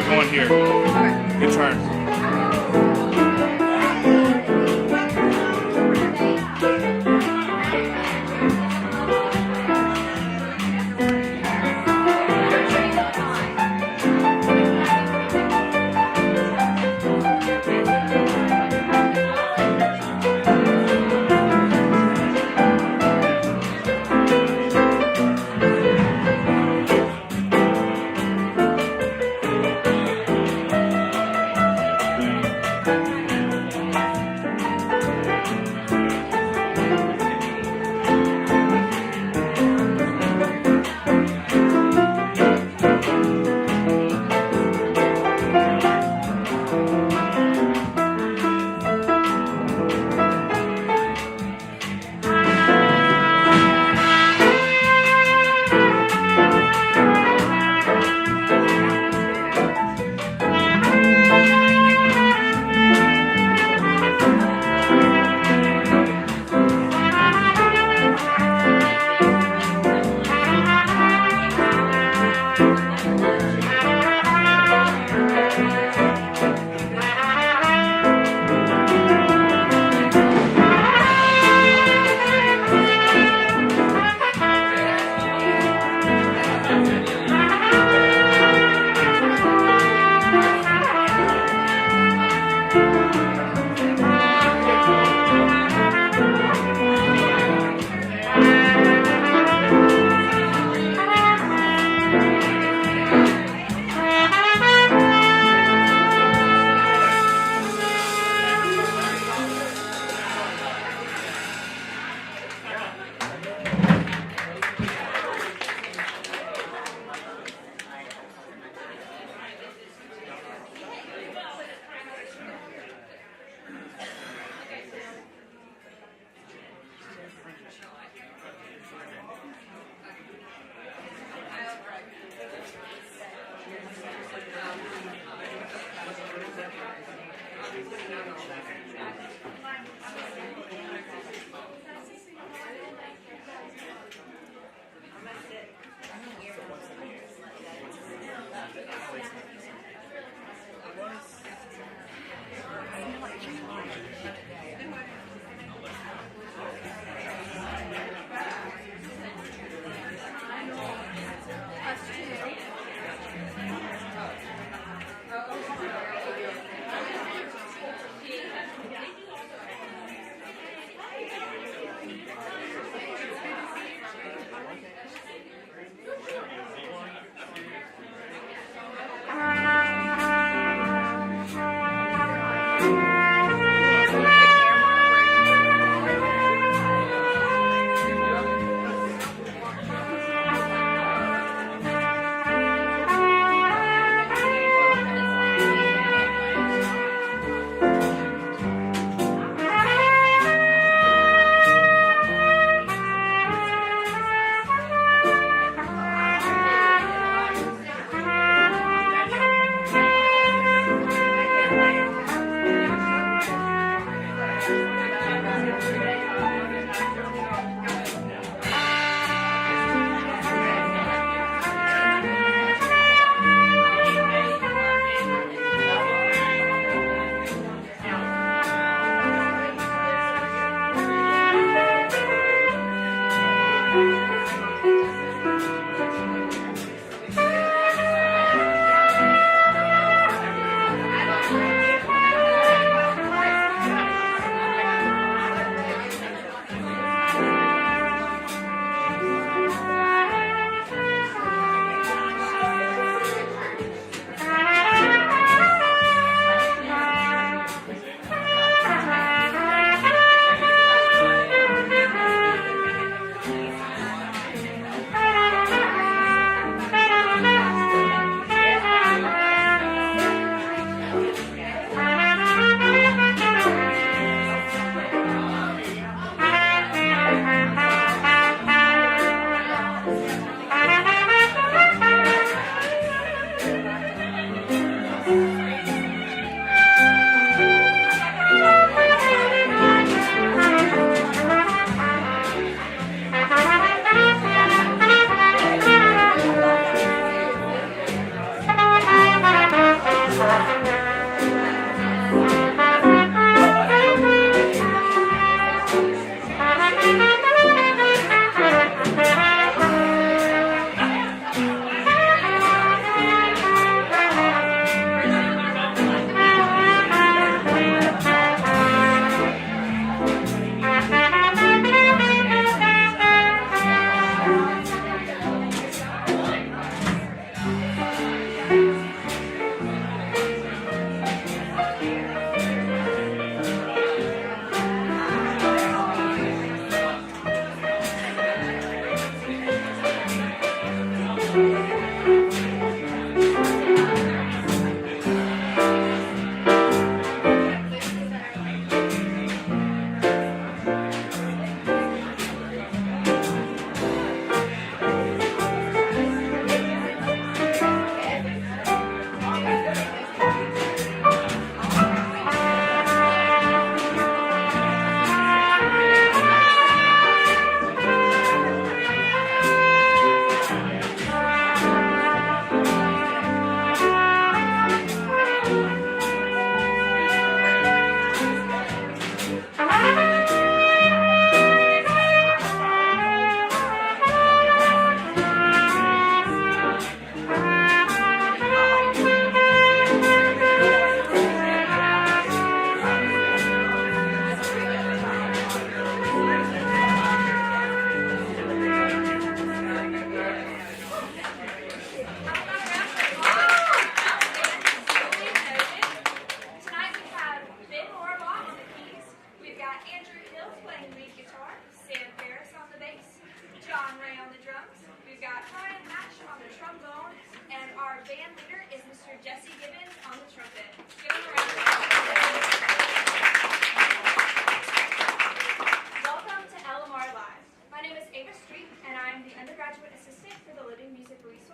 start going here. Good turn.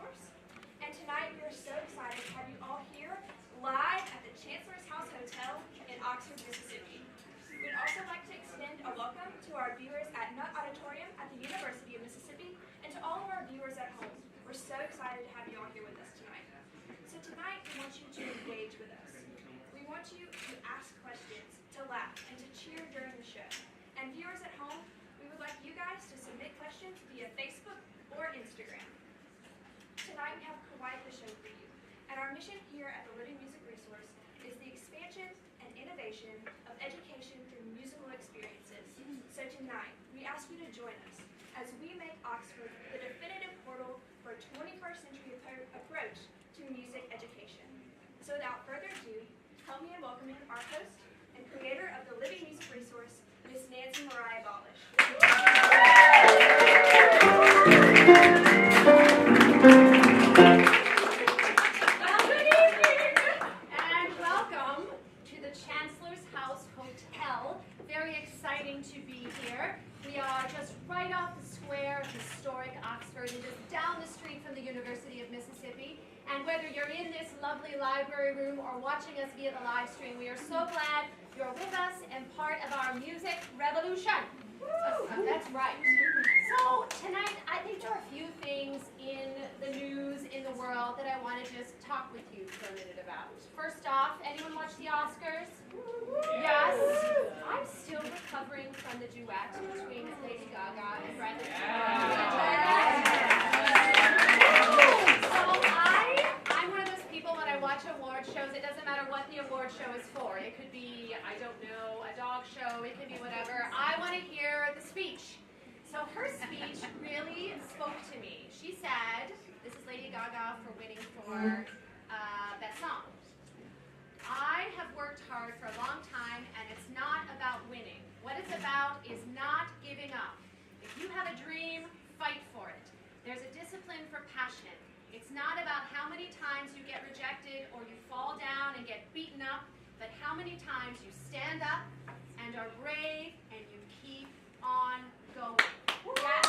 Resource. And tonight we are so excited to have you all here live at the Chancellor's House Hotel in Oxford, Mississippi. We'd also like to extend a welcome to our viewers at Nutt Auditorium at the University of Mississippi and to all of our viewers at home. We're so excited to have you all here with us tonight. So tonight we want you to engage with us. We want you to ask questions, to laugh, and to cheer during the show. And viewers at home, we would like you guys to submit questions via Facebook or Instagram. Tonight we have quite the show for you, and our mission here at the Living Music Resource is the expansion and innovation of education through musical experiences. So tonight, we ask you to join us as we make Oxford the definitive portal for a 21st century approach to music education. So without further ado, help me in welcoming our host and creator of the Living Music Resource, Miss Nancy Maria Balach. Good evening, and welcome to the Chancellor's House Hotel. Very exciting to be here. We are just right off the square of historic Oxford and just down the street from the University of Mississippi. And whether you're in this lovely library room or watching us via the live stream, we are so glad you're with us and part of our music revolution. That's right. So tonight, I think there are a few things in the news, in the world, that I want to just talk with you for a minute about. First off, anyone watch the Oscars? Yes. I'm still recovering from the duet between Lady Gaga and Bradley Cooper. I'm one of those people when I watch award shows, it doesn't matter what the award show is for. It could be, I don't know, a dog show, it could be whatever. I want to hear the speech. So her speech really spoke to me. She said, this is Lady Gaga for winning for Best Song. I have worked hard for a long time, and it's not about winning. What it's about is not giving up. If you have a dream, fight for it. There's a discipline for passion. It's not about how many times you get rejected or you fall down and get beaten up, but how many times you stand up and are brave and you keep on going. Yes.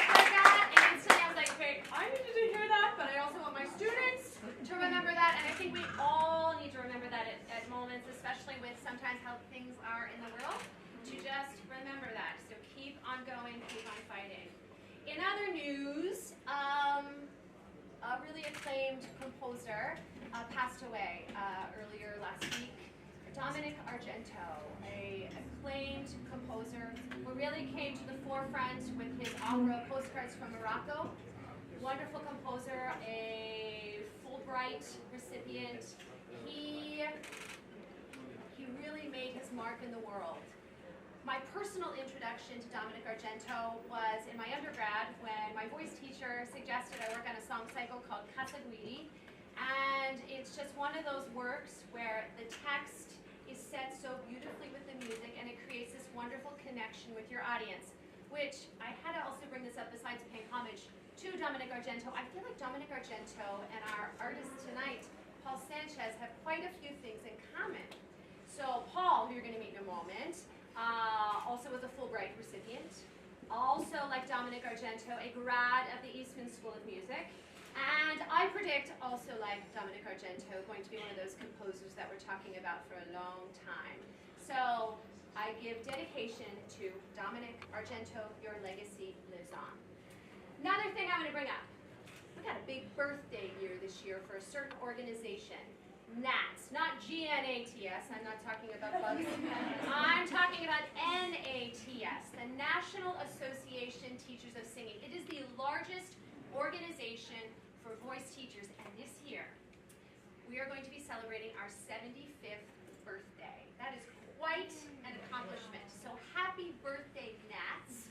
Like that, and instantly I was like, okay, I needed to hear that, but I also want my students to remember that, and I think we all need to remember that at moments, especially with sometimes how things are in the world, to just remember that. So keep on going, keep on fighting. In other news, a really acclaimed composer passed away earlier last week. Dominic Argento, an acclaimed composer who really came to the forefront with his opera Postcards from Morocco. Wonderful composer, a Fulbright recipient. He really made his mark in the world. My personal introduction to Dominic Argento was in my undergrad when my voice teacher suggested I work on a song cycle called Casa Guidi. And it's just one of those works where the text is set so beautifully with the music and it creates this wonderful connection with your audience, which I had to also bring this up besides paying homage to Dominic Argento. I feel like Dominic Argento and our artist tonight, Paul Sanchez, have quite a few things in common. So Paul, who you're going to meet in a moment, also was a Fulbright recipient. Also, like Dominic Argento, a grad of the Eastman School of Music. And I predict, also like Dominic Argento, going to be one of those composers that we're talking about for a long time. So I give dedication to Dominic Argento, your legacy lives on. Another thing I'm going to bring up. We got a big birthday year this year for a certain organization. NATS, not G-N-A-T-S, I'm not talking about bugs. I'm talking about N-A-T-S, the National Association Teachers of Singing. It is the largest organization for voice teachers, and this year we are going to be celebrating our 75th birthday. That is quite an accomplishment. So happy birthday, NATS.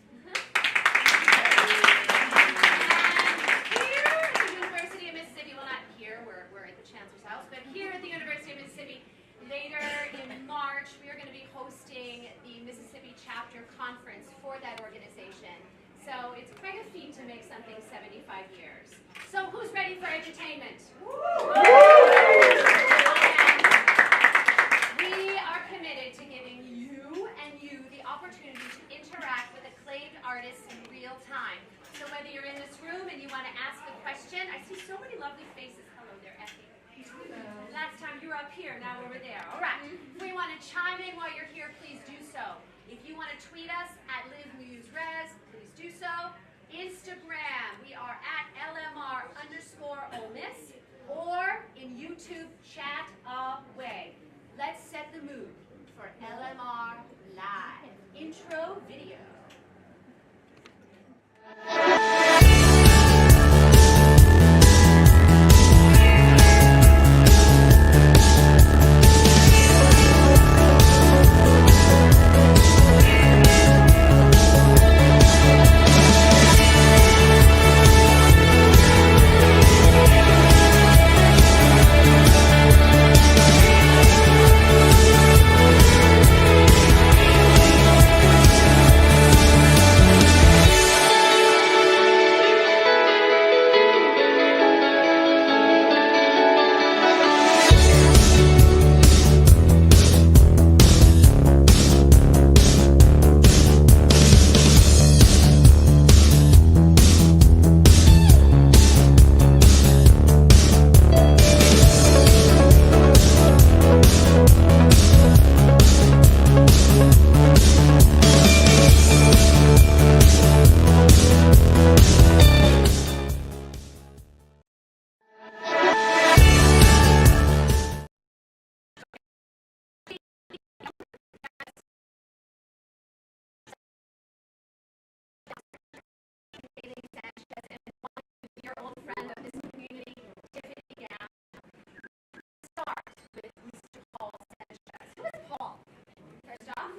University of Mississippi, well not here, we're at the Chancellor's House, but here at the University of Mississippi, later in March, we are going to be hosting the Mississippi Chapter Conference for that organization. So it's quite a feat to make something 75 years. So who's ready for entertainment? We are committed to giving you the opportunity to interact with acclaimed artists in real time. So you're in this room and you want to ask a question, I see so many lovely faces. Hello there, Effie. Last time you were up here, now over there. All right. If we want to chime in while you're here, please do so. If you want to tweet us at LivNewsRes, please do so. Instagram, we are at LMR_Ole Miss, or in YouTube, chat away. Let's set the mood for LMR Live. Intro video. Kayleen Sanchez and one your old friend of this community, Tiffany Gammell. Start with Mr. Paul Sanchez. Who is Paul? First off,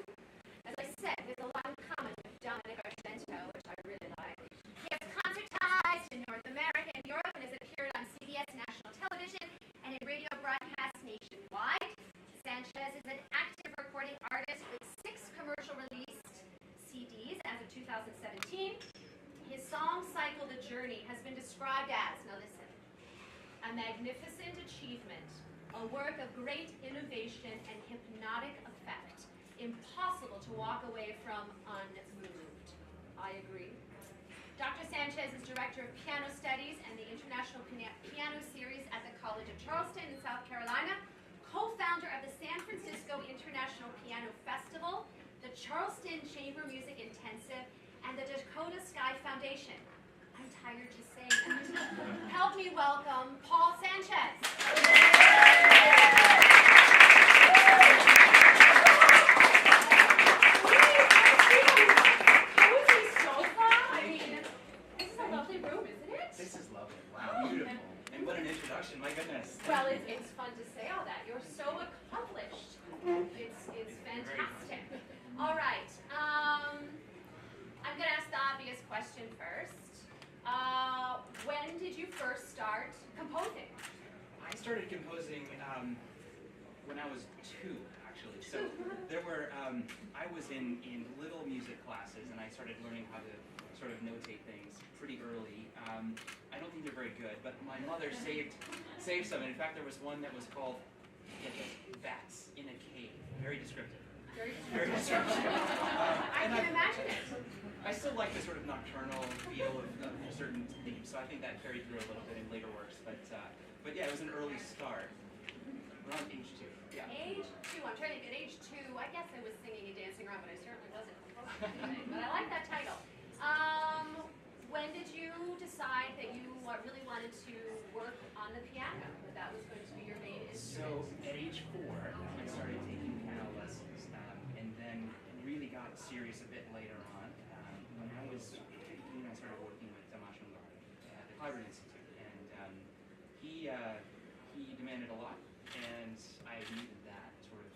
as I said, there's a lot in common with Dominic Argento, which I really like. He has concertized in North America and Europe and has appeared on CBS national television and in radio broadcasts nationwide. Sanchez is an active recording artist with 6 commercial released CDs as of 2017. His song cycle, The Journey, has been described as, now listen, a magnificent achievement, a work of great innovation and hypnotic effect, impossible to walk away from unmoved. I agree. Dr. Sanchez is Director of Piano Studies and the International Piano Series at the College of Charleston in South Carolina, co-founder of the San Francisco International Piano Festival, the Charleston Chamber Music Intensive, and the Dakota Sky Foundation. I'm tired just saying that. Help me welcome Paul Sanchez. Cozy sofa. I mean, this is a lovely room, isn't it? This is lovely. Wow, beautiful. And what an introduction, my goodness. Well, it's fun to say all that. You're so accomplished. It's fantastic. All right. I'm going to ask the obvious question first. When did you first start composing? I started composing when I was 2, actually. So there were, I was in little music classes, and I started learning how to sort of notate things pretty early. I don't think they're very good, but my mother saved some. In fact, there was one that was called, get this, Bats in a Cave. Very descriptive. Very descriptive. I can imagine it. I still like the sort of nocturnal feel of certain themes, so I think that carried through a little bit in later works. But yeah, it was an early start. Around age 2. Yeah. Age 2. I'm trying to think. At age 2, I guess I was singing and dancing around, but I certainly wasn't composing. But I like that title. When did you decide that you really wanted to work on the piano? That was going to be your main instrument? So at age 4, I started taking piano lessons, and then really got serious a bit later on. When I was 15, I started working with Tomasz at the Clyburn Institute, and he demanded a lot, and I needed that sort of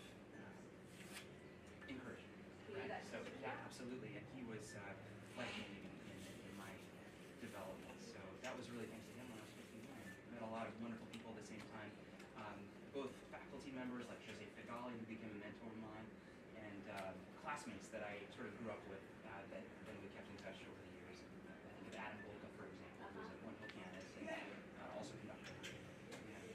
encouragement. Right? So yeah, absolutely, and he was life-changing in my development. So that was really thanks to him when I was 15. I met a lot of wonderful people at the same time, both faculty members like Jose Figali, who became a mentor of mine, and classmates that I sort of grew up with that then we kept in touch over the years. I think of Adam Volka, for example, who's a wonderful pianist and also conductor.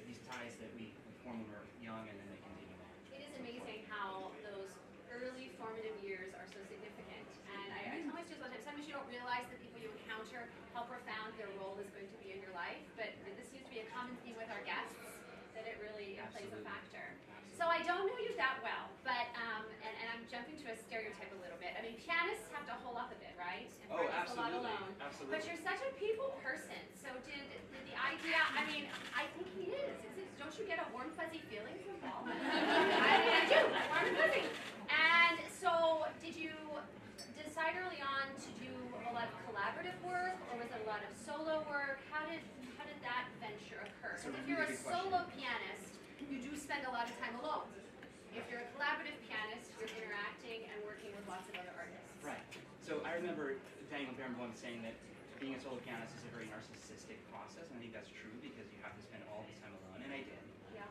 These ties that we form when we're young and then they continue on. It is amazing how those early formative years are so significant. And I tell my students all the time, sometimes you don't realize the people you encounter encounter how profound their role is going to be in your life. But this seems to be a common theme with our guests, that it really plays a factor. So I don't know you that well, but and I'm jumping to a stereotype a little bit. I mean, pianists have to hole up a bit, right? And practice a lot alone. Absolutely. But you're such a people person. So did the idea? I mean, I think he is. Don't you get a warm fuzzy feeling from Paul? I do. Warm and fuzzy. And so, did you decide early on to do a lot of collaborative work, or was it a lot of solo work? How did that venture occur? Because if you're a solo pianist, you do spend a lot of time alone. If you're a collaborative pianist, you're interacting and working with lots of other artists. Right. So I remember Daniel Barenboim saying that being a solo pianist is a very narcissistic process, and I think that's true because you have to spend all this time alone, and I did. Yeah.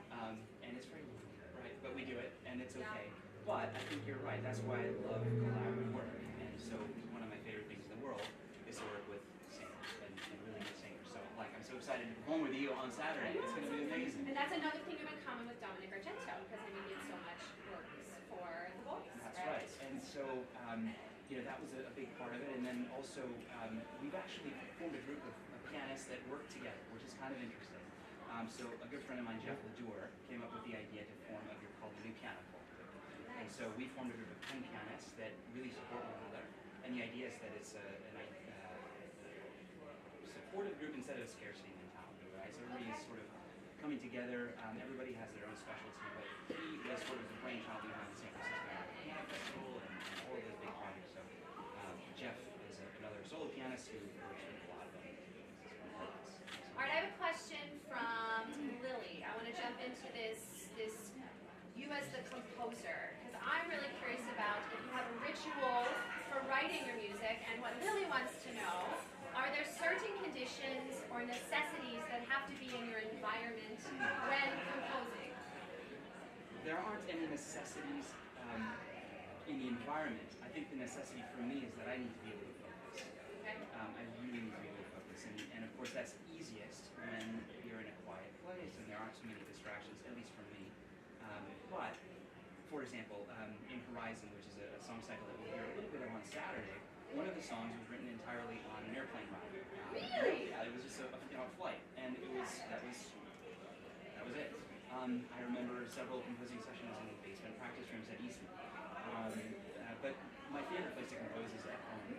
And it's very lonely, right? But we do it, and it's okay. Yeah. But I think you're right. That's why I love collaborative work. And so one of my favorite things in the world is to work with singers and really good singers. So like I'm so excited to perform with you on Saturday. It's going to be amazing. And that's another thing you have in common with Dominic Argento, because I mean, he so much works for the voice. That's right. And so that was a big part of it. And then also we've actually formed a group of pianists that work together, which is kind of interesting. So a good friend of mine, Jeff Ledour, came up with the idea to form a group called the New Piano Club. And so we formed a group of 10 pianists that really support one another. And the idea is that it's a supportive group instead of a scarcity mentality, right? So everybody's sort of coming together. Everybody has their own specialty, but he was sort of the brainchild behind the San Francisco Piano Festival and all of those big projects. So Jeff is another solo pianist who works with a lot of them. All right, I have a question from Lily. I want to jump into this you as the composer, because I'm really curious about if you have a ritual for writing your music, and what Lily wants to know, are there certain conditions or necessities that have to be in your environment when composing? There aren't any necessities in the environment. I think the necessity for me is that I need to be able to focus. Okay. I really need to be able to focus, and of course that's easiest when you're in a quiet place and there aren't so many distractions, at least for me. But, for example, in Horizon, which is a song cycle that we'll hear a little bit of on Saturday, one of the songs was written entirely on an airplane ride. Really? Yeah, it was just a flight, and that was it. I remember several composing sessions in basement practice rooms at Easton. But my favorite place to compose is at home,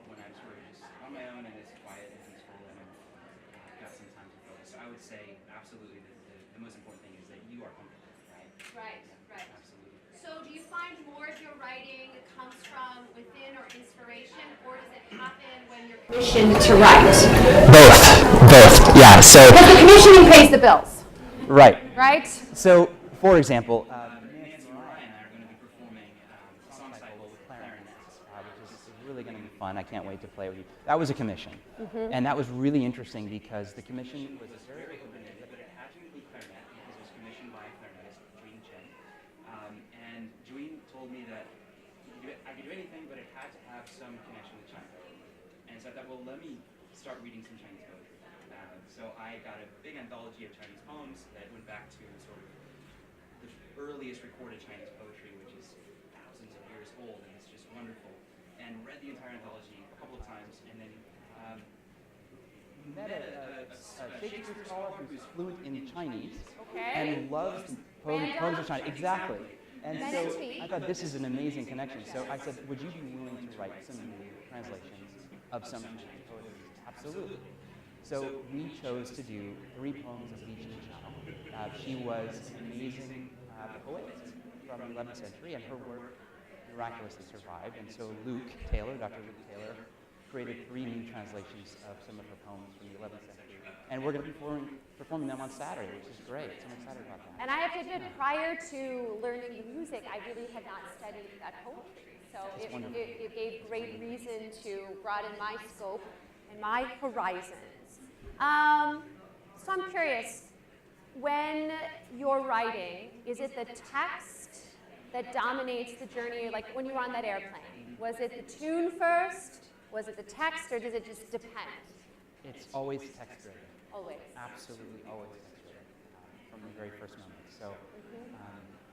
when I'm sort of just on my own and it's quiet and peaceful and I've got some time to focus. So I would say absolutely the most important thing is that you are comfortable, right? Right. Absolutely. So do you find more of your writing comes from within or inspiration, or does it happen when you're commissioned to write? Both, yeah. So because the commissioning pays the bills. Right. So, for example, Nancy Maria and I are going to be performing a song cycle with clarinet, which is really going to be fun. I can't wait to play with you. That was a commission, and that was really interesting because the commission was a very open-ended, but it had to include clarinet because it was commissioned by a clarinetist, Juin Chen. And Juin told me that I could do anything, but it had to have some connection with China. And so I thought, well, let me start reading some Chinese poetry. So I got a big anthology of Chinese poems that went back to sort of the earliest recorded Chinese poetry, which is thousands of years old, and it's just wonderful. And read the entire anthology a couple of times, and then met a Shakespeare scholar who's fluent in Chinese Okay. and loves poems of China. Exactly. And That's so sweet. I thought this is an amazing connection. So I said, would you be willing to write some new translations of some Chinese poetry? Absolutely. So we chose to do 3 poems of each child. She was an amazing poet from the 11th century, and her work miraculously survived. And so Luke Taylor, Dr. Luke Taylor, created 3 new translations of some of her poems from the 11th century. And we're going to be performing them on Saturday, which is great. So I'm excited about that. And I have to admit, prior to learning the music, I really had not studied that poetry. So it gave great reason to broaden my scope and my horizons. So I'm curious, when you're writing, is it the text that dominates the journey? Like when you were on that airplane, was it the tune first? Was it the text, or does it just depend? It's always text-driven. Always. Absolutely always text-driven from the very first moment. So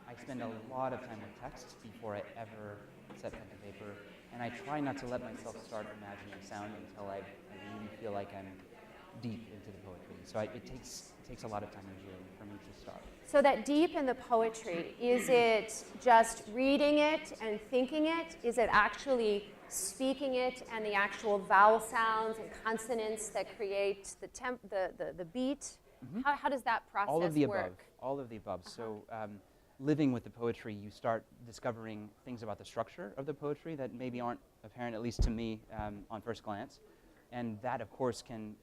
I spend a lot of time with text before I ever set pen to paper. And I try not to let myself start imagining sound until I really feel like I'm deep into the poetry. So it takes a lot of time usually for me to start. So that deep in the poetry, is it just reading it and thinking it? Is it actually speaking it and the actual vowel sounds and consonants that create the beat? Mm-hmm. How does that process All of the work? above. All of the above. So living with the poetry, you start discovering things about the structure of the poetry that maybe aren't apparent, at least to me, on first glance. And that, of course, can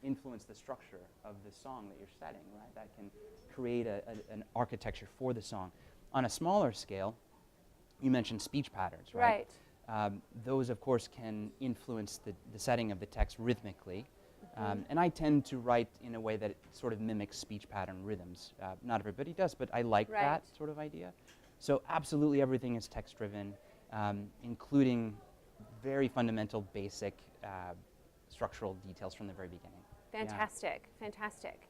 influence the structure of the song that you're setting, right? That can create an architecture for the song. On a smaller scale, you mentioned speech patterns, right? Those, of course, can influence the setting of the text rhythmically. And I tend to write in a way that it sort of mimics speech pattern rhythms. Not everybody does, but I like that sort of idea. So absolutely everything is text-driven, including very fundamental, basic structural details from the very beginning. Fantastic, fantastic.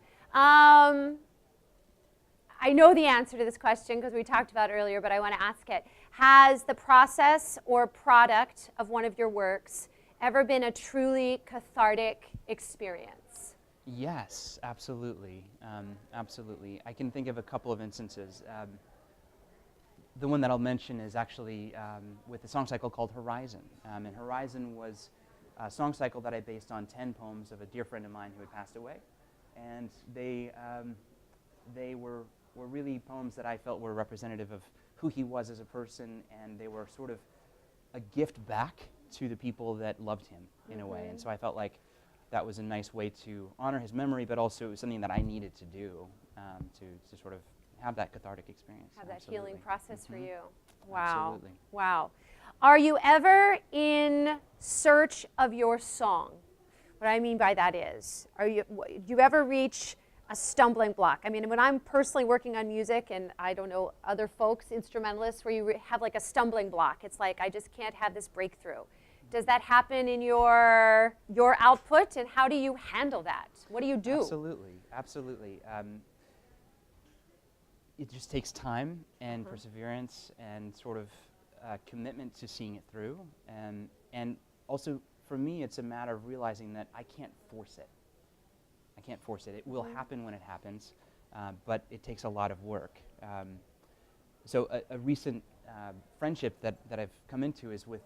I know the answer to this question because we talked about it earlier, but I want to ask it. Has the process or product of one of your works ever been a truly cathartic experience? Yes, absolutely. Absolutely. I can think of a couple of instances. The one that I'll mention is actually with a song cycle called Horizon. And Horizon was a song cycle that I based on 10 poems of a dear friend of mine who had passed away. And they were really poems that I felt were representative of who he was as a person, and they were sort of a gift back to the people that loved him in a way. And so I felt like that was a nice way to honor his memory, but also it was something that I needed to do to sort of have that cathartic experience. Have that healing process for you. Wow. Absolutely. Wow. Are you ever in search of your song? What I mean by that is, do you ever reach a stumbling block? I mean, when I'm personally working on music, and I don't know other folks, instrumentalists, where you have like a stumbling block. It's like, I just can't have this breakthrough. Does that happen in your output, and how do you handle that? What do you do? Absolutely, absolutely. It just takes time and perseverance and sort of commitment to seeing it through. And also, for me, it's a matter of realizing that I can't force it. I can't force it. It will happen when it happens, but it takes a lot of work. So a recent friendship that I've come into is with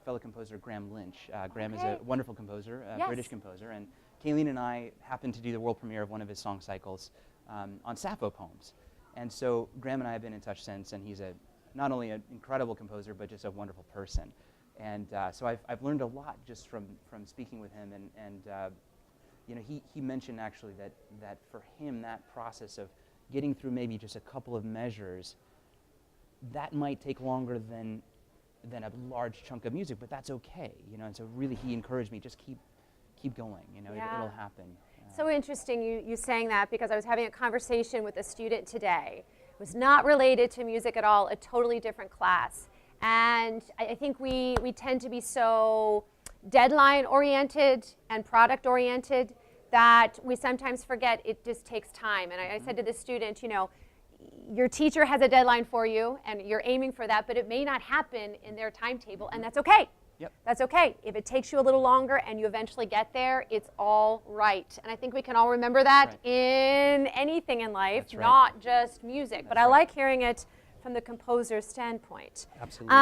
fellow composer Graham Lynch. Graham is a wonderful composer, a British composer, and Kayleen and I happened to do the world premiere of one of his song cycles on Sappho poems. And so Graham and I have been in touch since, and he's not only an incredible composer, but just a wonderful person. And so I've learned a lot just from speaking with him, and you know, he mentioned actually that for him, that process of getting through maybe just a couple of measures, that might take longer than a large chunk of music, but that's okay, you know. And so really, he encouraged me, just keep going, you know. It'll happen. So interesting you saying that, because I was having a conversation with a student today. It was not related to music at all, a totally different class. And I think we tend to be so deadline oriented and product oriented that we sometimes forget it just takes time. And I said to the student, you know, your teacher has a deadline for you and you're aiming for that, but it may not happen in their timetable, and that's okay. Yep. That's okay. If it takes you a little longer and you eventually get there, it's all right. And I think we can all remember that in anything in life, not just music. But I like hearing it from the composer's standpoint. Absolutely.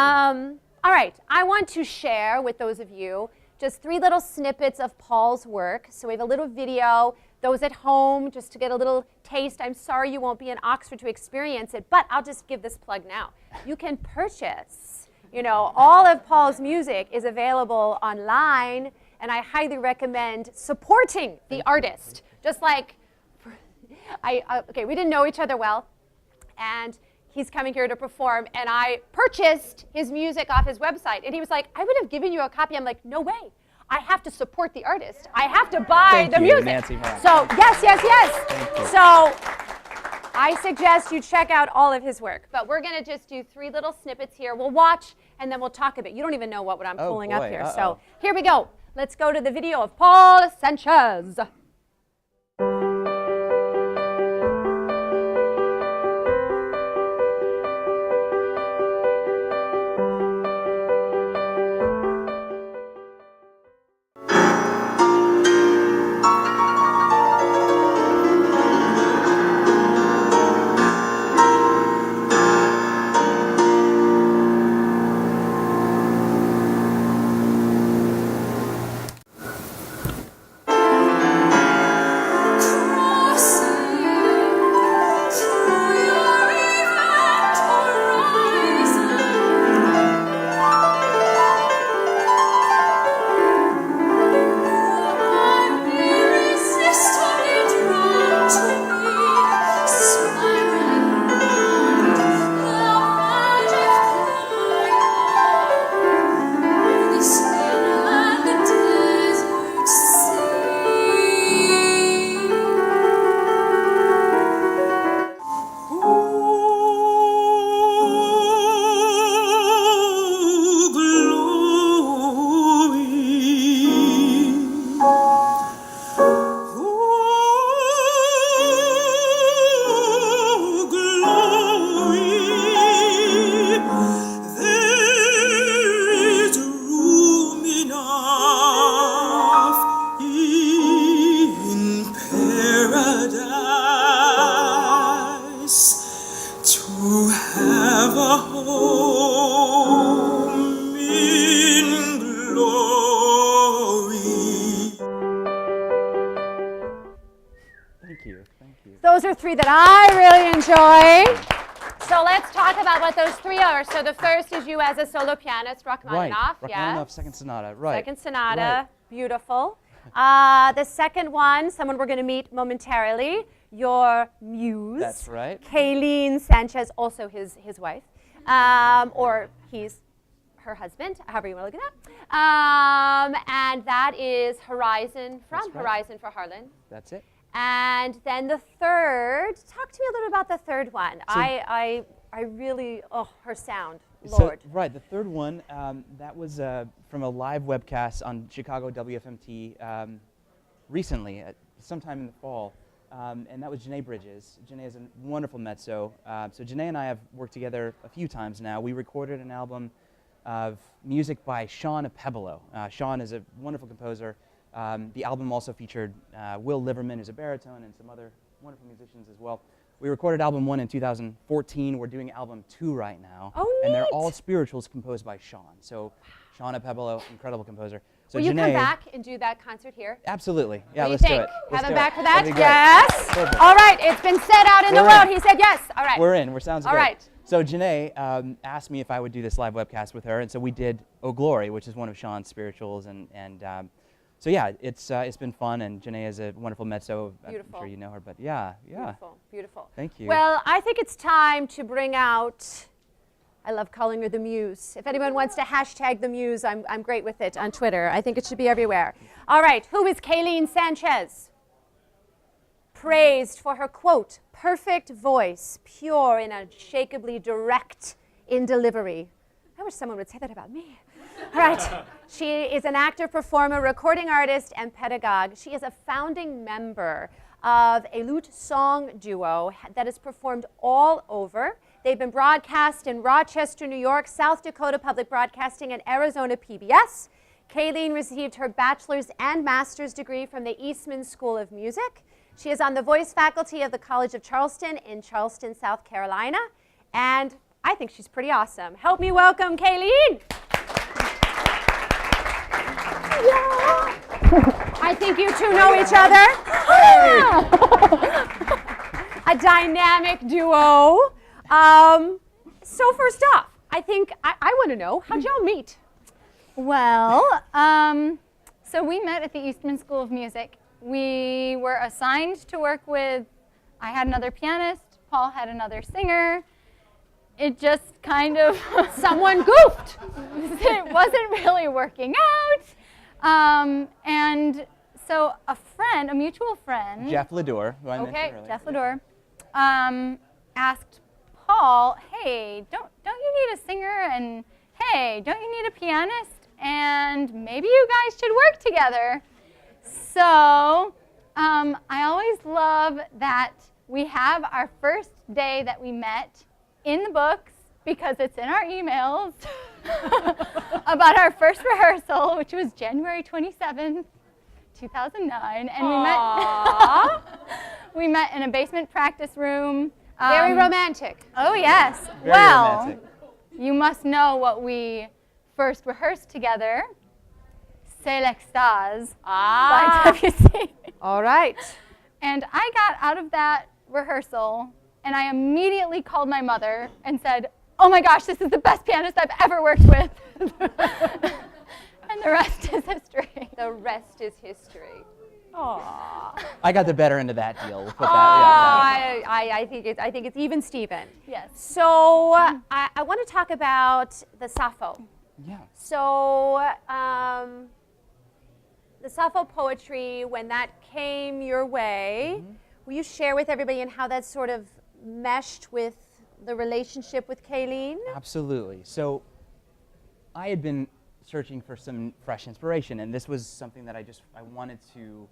All right. I want to share with those of you just 3 little snippets of Paul's work. So we have a little video. Those at home, just to get a little taste. I'm sorry you won't be in Oxford to experience it, but I'll just give this plug now. You can purchase, you know, all of Paul's music is available online, and I highly recommend supporting the artist. Just like, okay, we didn't know each other well, and he's coming here to perform, and I purchased his music off his website, and he was like, I would have given you a copy. I'm like, no way. I have to support the artist. I have to buy the music. Nancy Maria. So yes. So I suggest you check out all of his work. But we're going to just do 3 little snippets here. We'll watch, and then we'll talk a bit. You don't even know what I'm pulling up here. So here we go. Let's go to the video of Paul Sanchez. off in paradise to have a home in glory. Thank you. Thank you. Those are three that I really enjoyed. So let's talk about what those three are. So the first is you as a solo pianist, Rachmaninoff. Rachmaninoff, second sonata. Right. Second sonata, Right. beautiful. The second one, someone we're going to meet momentarily, your muse. That's right. Kayleen Sanchez, also his wife, or he's her husband, however you want to look at that. And that is Horizon from That's right. Horizon for Harlan. That's it. And then the third, talk to me a little about the third one. So- I really, her sound, Lord. So, right, the third one, that was from a live webcast on Chicago WFMT recently, sometime in the fall, and that was Janae Bridges. Janae is a wonderful mezzo. So Janae and I have worked together a few times now. We recorded an album of music by Sean Apebolo. Sean is a wonderful composer. The album also featured Will Liverman, who's a baritone, and some other wonderful musicians as well. We recorded album 1 in 2014. We're doing album 2 right now. Oh, and they're neat. all spirituals composed by Sean. So Sean Apebolo, incredible composer. So Will you Janae, come back and do that concert here? Absolutely. Yeah, What let's do you do think? it. Have Let's him do back it. for That'd that? be great. Yes. Perfect. All right. It's been said out in the We're world. in. He said yes. All right. We're in. Sounds All great. right. So Janae asked me if I would do this live webcast with her, and so we did "Oh Glory," which is one of Sean's spirituals, and so yeah, it's been fun. And Janae is a wonderful mezzo. Beautiful. I'm sure you know her, but yeah. Beautiful. Beautiful. Thank you. Well, I think it's time to bring out. I love calling her the Muse. If anyone wants to hashtag the Muse, I'm great with it on Twitter. I think it should be everywhere. All right, who is Kayleen Sanchez? Praised for her, quote, perfect voice, pure and unshakably direct in delivery. I wish someone would say that about me. All right. She is an actor, performer, recording artist, and pedagogue. She is a founding member of a lute song duo that is performed all over. They've been broadcast in Rochester, New York, South Dakota Public Broadcasting, and Arizona PBS. Kayleen received her bachelor's and master's degree from the Eastman School of Music. She is on the voice faculty of the College of Charleston in Charleston, South Carolina. And I think she's pretty awesome. Help me welcome Kayleen. Yeah. I think you two know each other. A dynamic duo. So first off, I think I want to know, how'd y'all meet? Well, so we met at the Eastman School of Music. We were assigned to work with, I had another pianist, Paul had another singer. It just kind of, Someone goofed. it wasn't really working out. And so a friend, a mutual friend, Jeff Lador, who I mentioned earlier. Jeff Lador, asked Paul, hey, don't you need a singer? And hey, don't you need a pianist? And maybe you guys should work together. So I always love that we have our first day that we met in the books because it's in our emails about our first rehearsal, which was January 27th, 2009. And we met in a basement practice room. Very romantic. Oh, yes. Very well, romantic. you must know what we first rehearsed together. C'est l'Extase by WC. All right. And I got out of that rehearsal, and I immediately called my mother and said, oh my gosh, this is the best pianist I've ever worked with. And the rest is history. The rest is history. Aww. I got the better end of that deal. We'll put that. I think it's even Steven. Yes. So I want to talk about the Sappho. Yeah. So the Sappho poetry, when that came your way, will you share with everybody and how that sort of meshed with the relationship with Kayleen? Absolutely. So I had been searching for some fresh inspiration, and this was something that I wanted to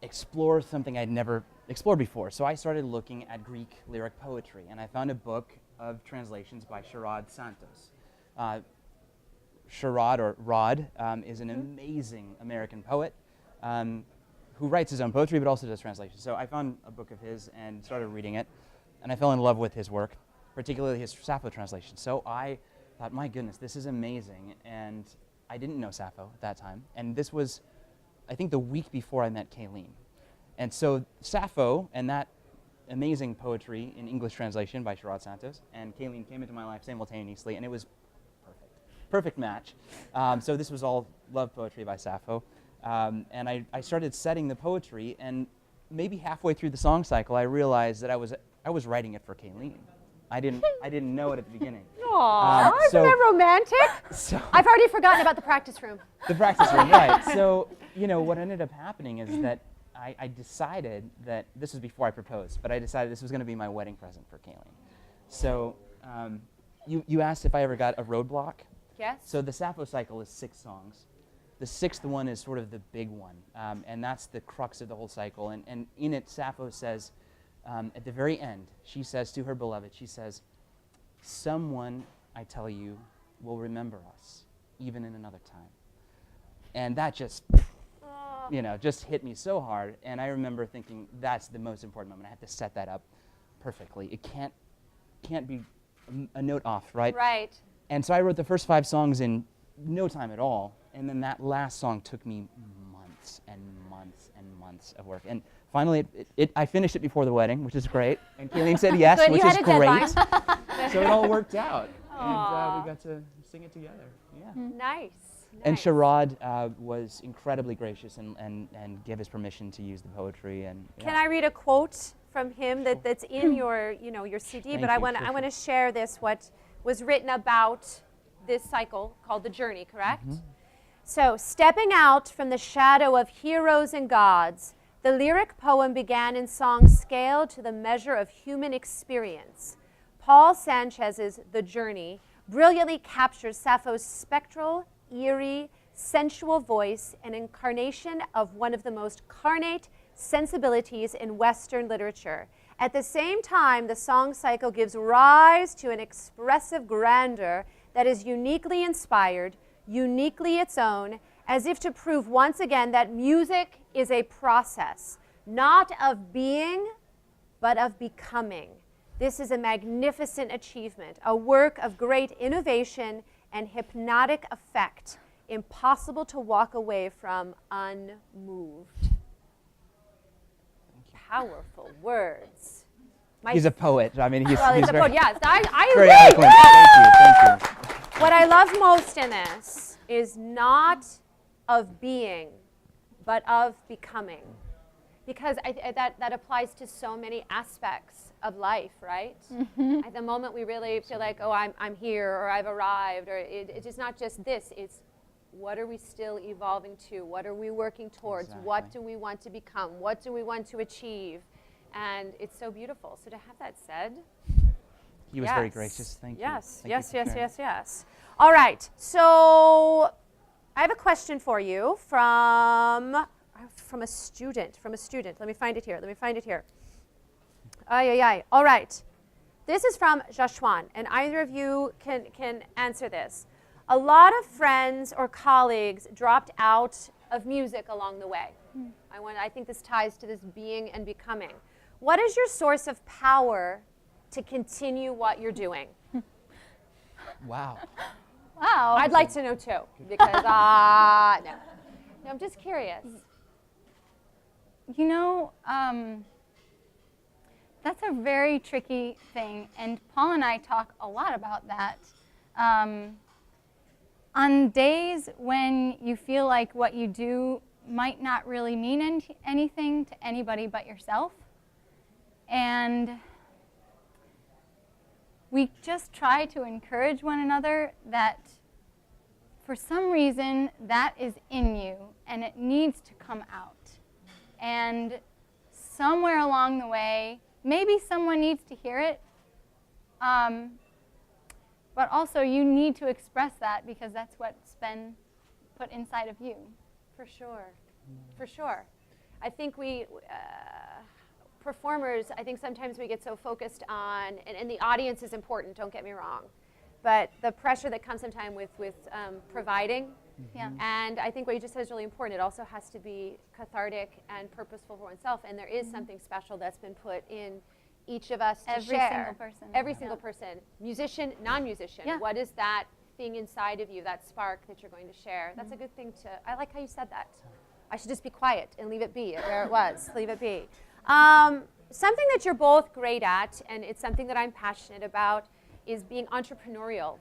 explore, something I'd never explored before. So I started looking at Greek lyric poetry, and I found a book of translations by Sharad Santos. Sherrod, or Rod, is an amazing American poet who writes his own poetry but also does translations. So I found a book of his and started reading it, and I fell in love with his work, particularly his Sappho translation. So I thought, my goodness, this is amazing, and I didn't know Sappho at that time, and this was, I think, the week before I met Kayleen. And so Sappho and that amazing poetry in English translation by Sherrod Santos and Kayleen came into my life simultaneously, and it was perfect match. So this was all love poetry by Sappho. And I started setting the poetry, and maybe halfway through the song cycle, I realized that I was writing it for Kayleen. I didn't know it at the beginning. Aww, isn't that romantic? So I've already forgotten about the practice room. the practice room, right. So, what ended up happening is that I decided that, this was before I proposed, but I decided this was going to be my wedding present for Kayleen. So you asked if I ever got a roadblock. Yes. So the Sappho cycle is 6 songs. The 6th one is sort of the big one, and that's the crux of the whole cycle. And in it, Sappho says, at the very end, she says to her beloved, she says, "Someone, I tell you, will remember us, even in another time." And that just, just hit me so hard. And I remember thinking, that's the most important moment. I have to set that up perfectly. It can't be a note off, right? Right. And so I wrote the first 5 songs in no time at all. And then that last song took me months and months and months of work. And finally, I finished it before the wedding, which is great. And Kayleen said yes, Good, which you is had a great. deadline. So it all worked out. Aww. And we got to sing it together. Yeah. Nice. And nice. Sherrod was incredibly gracious and gave us permission to use the poetry. And Can I read a quote from him that's in your CD? Thank But I you. want to share this, what was written about this cycle called The Journey, correct? Mm-hmm. So, stepping out from the shadow of heroes and gods, the lyric poem began in song scaled to the measure of human experience. Paul Sanchez's The Journey brilliantly captures Sappho's spectral, eerie, sensual voice, an incarnation of one of the most carnate sensibilities in Western literature. At the same time, the song cycle gives rise to an expressive grandeur that is uniquely inspired, uniquely its own, as if to prove once again that music is a process, not of being, but of becoming. This is a magnificent achievement, a work of great innovation and hypnotic effect, impossible to walk away from unmoved. Powerful words. he's a poet. I mean, he's a very, poet, yes. I very agree. eloquent. Thank you. What I love most in this is not of being, but of becoming. Because that applies to so many aspects of life, right? Mm-hmm. At the moment we really feel like, oh, I'm here, or I've arrived, or it is not just this, it's what are we still evolving to? What are we working towards? Exactly. What do we want to become? What do we want to achieve? And it's so beautiful. So to have that said, He was very gracious. Thank you. Yes, Thank you for sharing. yes. All right, so I have a question for you from a student. Let me find it here. All right. This is from Jashwan, and either of you can answer this. A lot of friends or colleagues dropped out of music along the way. I think this ties to this being and becoming. What is your source of power to continue what you're doing? Wow. Wow. I'd like to know too, because no, I'm just curious. That's a very tricky thing, and Paul and I talk a lot about that. On days when you feel like what you do might not really mean anything to anybody but yourself, and we just try to encourage one another that for some reason that is in you and it needs to come out. And somewhere along the way, maybe someone needs to hear it, but also you need to express that because that's what's been put inside of you. For sure. I think we, performers, I think sometimes we get so focused on, and the audience is important, don't get me wrong, but the pressure that comes sometimes with providing. Yeah. And I think what you just said is really important. It also has to be cathartic and purposeful for oneself. And there is something special that's been put in each of us to Every share. single person. Every single person. Musician, non-musician. Yeah. What is that thing inside of you, that spark that you're going to share? That's a good thing to, I like how you said that. I should just be quiet and leave it be where it was. Leave it be. Something that you're both great at, and it's something that I'm passionate about, is being entrepreneurial.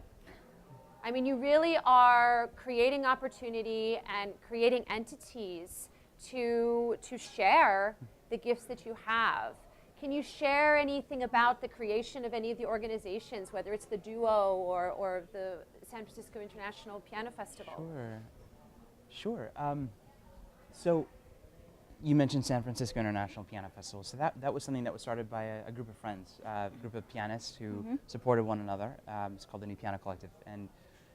I mean, you really are creating opportunity and creating entities to share the gifts that you have. Can you share anything about the creation of any of the organizations, whether it's the Duo or the San Francisco International Piano Festival? Sure. So you mentioned San Francisco International Piano Festival. So that was something that was started by a group of friends, a group of pianists who supported one another. It's called the New Piano Collective.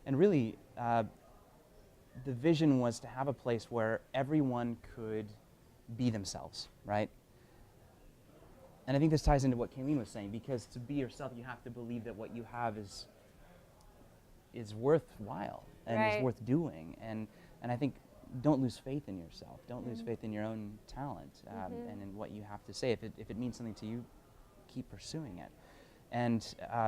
And really, the vision was to have a place where everyone could be themselves, right? And I think this ties into what Kayleen was saying, because to be yourself, you have to believe that what you have is worthwhile and is worth doing. And I think don't lose faith in yourself. Don't lose faith in your own talent and in what you have to say. If it means something to you, keep pursuing it. And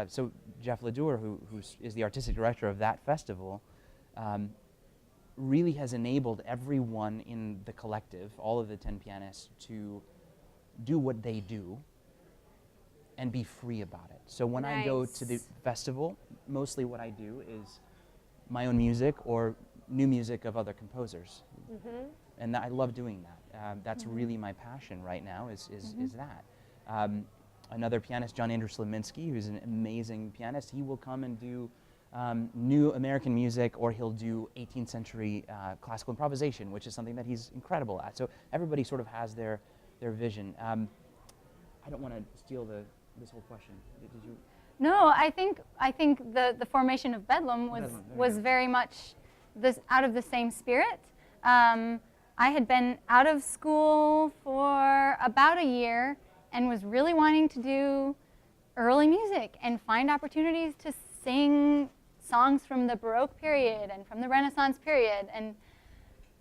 so Jeff Ledour, who is the artistic director of that festival, really has enabled everyone in the collective, all of the 10 pianists, to do what they do and be free about it. So when I go to the festival, mostly what I do is my own music or new music of other composers. And I love doing that. That's really my passion right now is that. Another pianist, John Andrew Slominski, who's an amazing pianist, he will come and do new American music, or he'll do 18th century classical improvisation, which is something that he's incredible at. So everybody sort of has their vision. I don't want to steal this whole question. Did you? No, I think the formation of Bedlam was very much out of the same spirit. I had been out of school for about a year and was really wanting to do early music and find opportunities to sing songs from the Baroque period and from the Renaissance period. And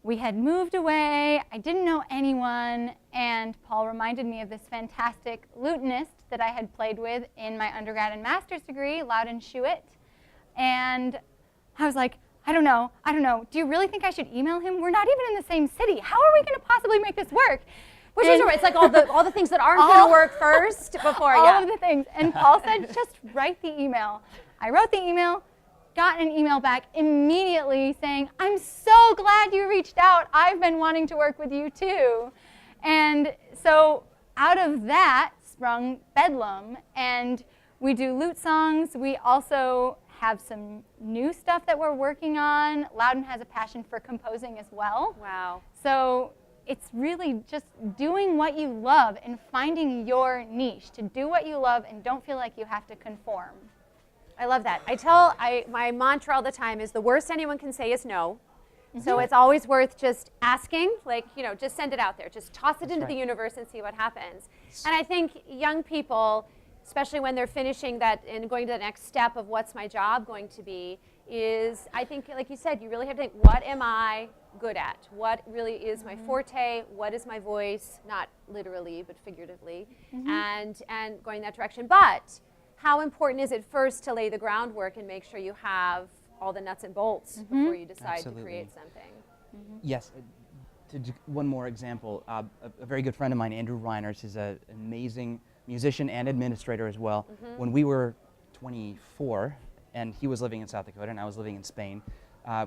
we had moved away, I didn't know anyone, and Paul reminded me of this fantastic lutenist that I had played with in my undergrad and master's degree, Loudon Schuett. And I was like, I don't know, do you really think I should email him? We're not even in the same city. How are we gonna possibly make this work? Which is right. It's like all the things that aren't going to work first before, all of the things. And Paul said, just write the email. I wrote the email, got an email back immediately saying, I'm so glad you reached out. I've been wanting to work with you too. And so out of that sprung Bedlam, and we do lute songs. We also have some new stuff that we're working on. Loudon has a passion for composing as well. Wow. So it's really just doing what you love and finding your niche, to do what you love and don't feel like you have to conform. I love that. My mantra all the time is the worst anyone can say is no. So it's always worth just asking, just send it out there. Just toss it into the universe and see what happens. And I think young people, especially when they're finishing that and going to the next step of what's my job going to be, is, I think, like you said, you really have to think, what am I good at? What really is my forte? What is my voice? Not literally, but figuratively, and going that direction. But how important is it first to lay the groundwork and make sure you have all the nuts and bolts before you decide to create something? Yes. One more example, a very good friend of mine, Andrew Reiners, is an amazing musician and administrator as well. When we were 24, and he was living in South Dakota and I was living in Spain,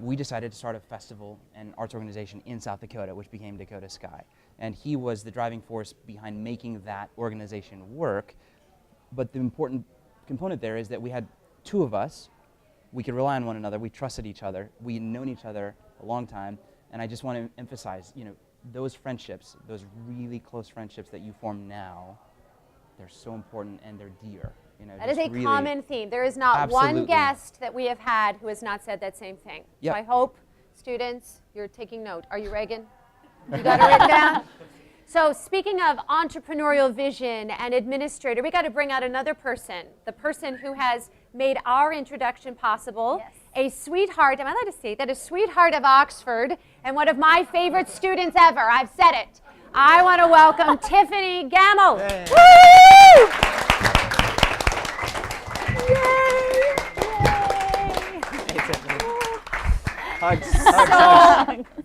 we decided to start a festival and arts organization in South Dakota, which became Dakota Sky. And he was the driving force behind making that organization work. But the important component there is that we had two of us. We could rely on one another. We trusted each other. We'd known each other a long time. And I just want to emphasize, those friendships, those really close friendships that you form now, they're so important and they're dear. That is a really common theme. There is not one guest that we have had who has not said that same thing. So I hope, students, you're taking note. Are you, Reagan? You got it written down? So speaking of entrepreneurial vision and administrator, we got to bring out another person, the person who has made our introduction possible. Yes. A sweetheart, am I allowed to say that? A sweetheart of Oxford and one of my favorite students ever. I've said it. I want to welcome Tiffany Gammell. Hey. Woo! Hugs.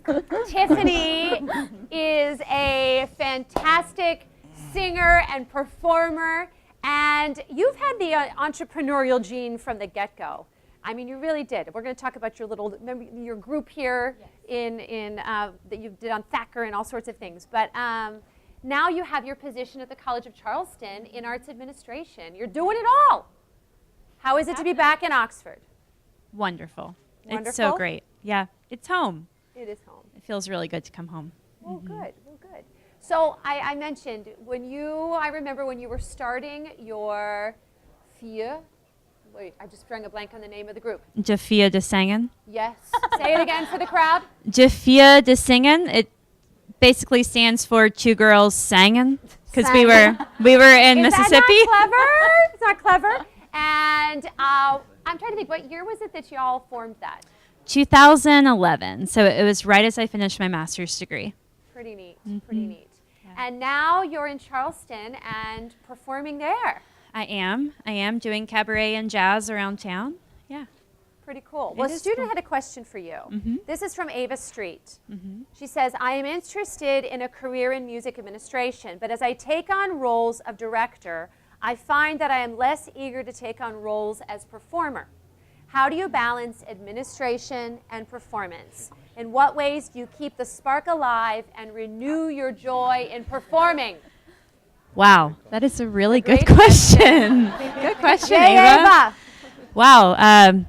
So, Tiffany is a fantastic singer and performer, and you've had the entrepreneurial gene from the get-go. I mean, you really did. We're going to talk about remember your group here that you did on Thacker and all sorts of things. But now you have your position at the College of Charleston in arts administration. You're doing it all. How is it to be back in Oxford? Wonderful. Wonderful? It's so great. Yeah, it's home. It is home. It feels really good to come home. Well, good. Well, good. So I mentioned I remember when you were starting your wait, I just drawing a blank on the name of the group. De Vier de Sangen. Yes. Say it again for the crowd. De Vier de Sangen. It basically stands for Two Girls Sangen because we were in Mississippi. Is that not clever? It's not clever. And I'm trying to think, what year was it that you all formed that? 2011. So it was right as I finished my master's degree. Pretty neat. Pretty neat. Yeah. And now you're in Charleston and performing there. I am doing cabaret and jazz around town. Yeah. Pretty cool. Well, a student had a question for you. This is from Ava Street. She says, I am interested in a career in music administration, but as I take on roles of director, I find that I am less eager to take on roles as performer. How do you balance administration and performance? In what ways do you keep the spark alive and renew your joy in performing? Wow, that is a really good question. Good question, Yay, Ava. Wow,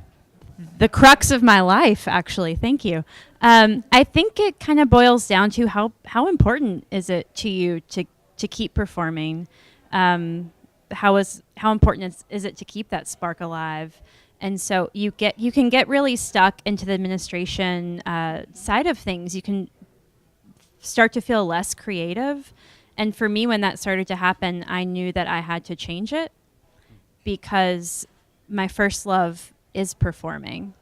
the crux of my life, actually. Thank you. I think it kind of boils down to how important is it to you to keep performing? How important is it to keep that spark alive? And so you can get really stuck into the administration side of things. You can start to feel less creative. And for me, when that started to happen, I knew that I had to change it because my first love is performing.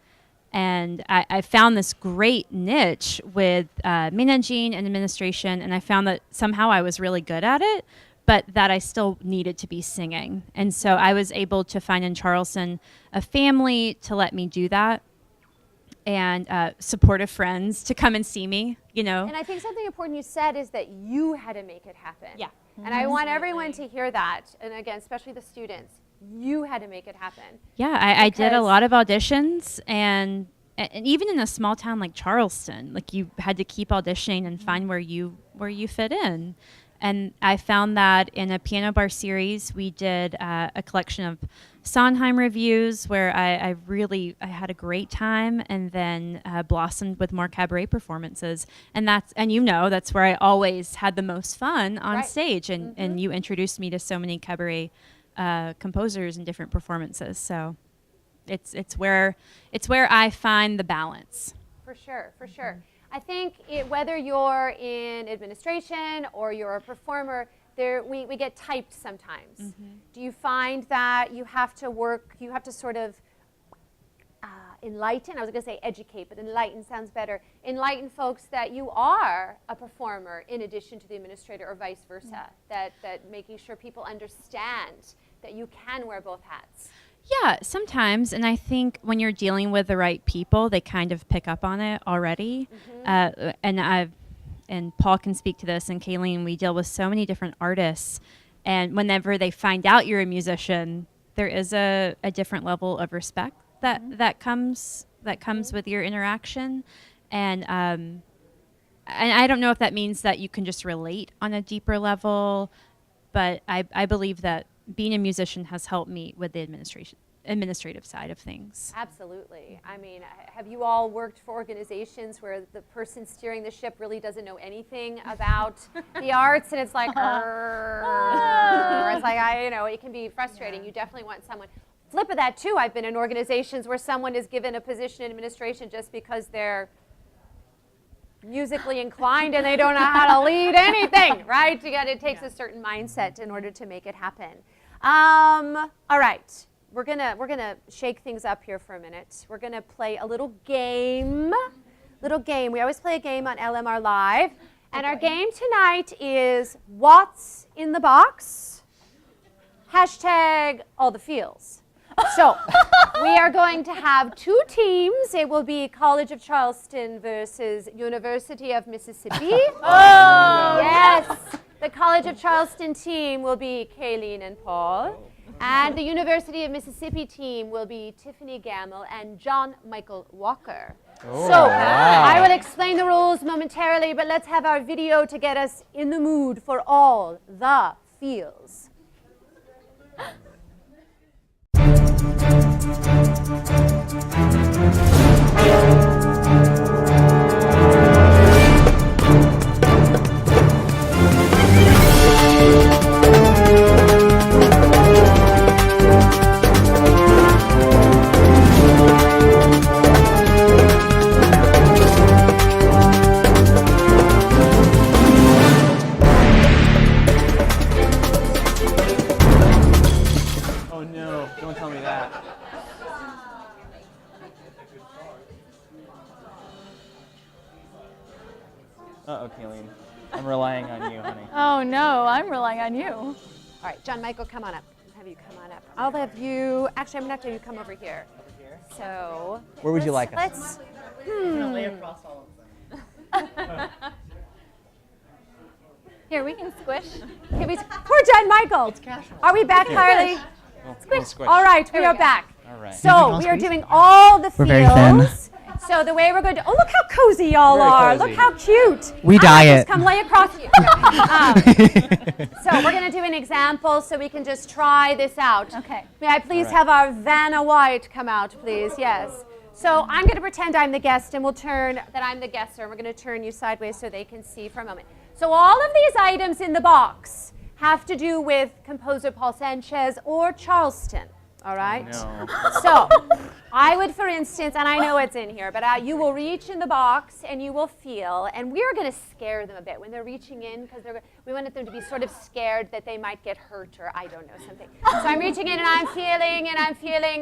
And I found this great niche with managing and administration, and I found that somehow I was really good at it, but that I still needed to be singing. And so I was able to find in Charleston a family to let me do that, and supportive friends to come and see me, you know. And I think something important you said is that you had to make it happen. Yeah. And I want everyone to hear that. And again, especially the students, you had to make it happen. Yeah, I did a lot of auditions, and even in a small town like Charleston, like you had to keep auditioning and find where you fit in. And I found that in a piano bar series, we did a collection of Sondheim reviews where I had a great time, and then blossomed with more cabaret performances. And that's where I always had the most fun on stage. And you introduced me to so many cabaret composers and different performances. So it's where I find the balance. For sure, for sure. I think whether you're in administration or you're a performer, we get typed sometimes. Do you find that you have to sort of enlighten, I was going to say educate, but enlighten sounds better, enlighten folks that you are a performer in addition to the administrator or vice versa, that making sure people understand that you can wear both hats? Yeah, sometimes, and I think when you're dealing with the right people, they kind of pick up on it already. And Paul can speak to this, and Kayleen, we deal with so many different artists, and whenever they find out you're a musician, there is a different level of respect that comes with your interaction, and I don't know if that means that you can just relate on a deeper level, but I believe that being a musician has helped me with the administrative side of things. Absolutely. I mean, have you all worked for organizations where the person steering the ship really doesn't know anything about the arts, and it's like, or it's like, it can be frustrating. You definitely want someone. Flip of that too, I've been in organizations where someone is given a position in administration just because they're musically inclined and they don't know how to lead anything, right? It takes a certain mindset in order to make it happen. All right. we're gonna shake things up here for a minute. We're gonna play a little game. We always play a game on LMR Live. And our game tonight is What's in the Box? Hashtag all the feels. So we are going to have two teams. It will be College of Charleston versus University of Mississippi. Yes. The College of Charleston team will be Kayleen and Paul. And the University of Mississippi team will be Tiffany Gammell and John Michael Walker. I will explain the rules momentarily, but let's have our video to get us in the mood for all the feels. Oh no, don't tell me that. Uh-oh, Kayleen. I'm relying on you, honey. Oh no, I'm relying on you. All right, John Michael, come on up. Have you come on up? I'll have you, actually, I'm gonna have to have you come over here. So. Where would you like us? Let's, Lay across all of them. Here, we can squish. Poor John Michael. Are we back, Carly? Squish. All right, we are go. back. All right. So we are doing all the We're very thin. feels. So the way we're going to, oh, look how cozy y'all Very are. cozy. Look how cute. We I might diet. Just come lay across you. So we're going to do an example so we can just try this out. Okay. May I please All right. have our Vanna White come out, please? Yes. So I'm going to pretend I'm the guest, and that I'm the guesser. We're going to turn you sideways so they can see for a moment. So all of these items in the box have to do with composer Paul Sanchez or Charleston. All right? No. So I would, for instance, and I know it's in here, but you will reach in the box and you will feel, and we're going to scare them a bit when they're reaching in because we wanted them to be sort of scared that they might get hurt or I don't know, something. So I'm reaching in and I'm feeling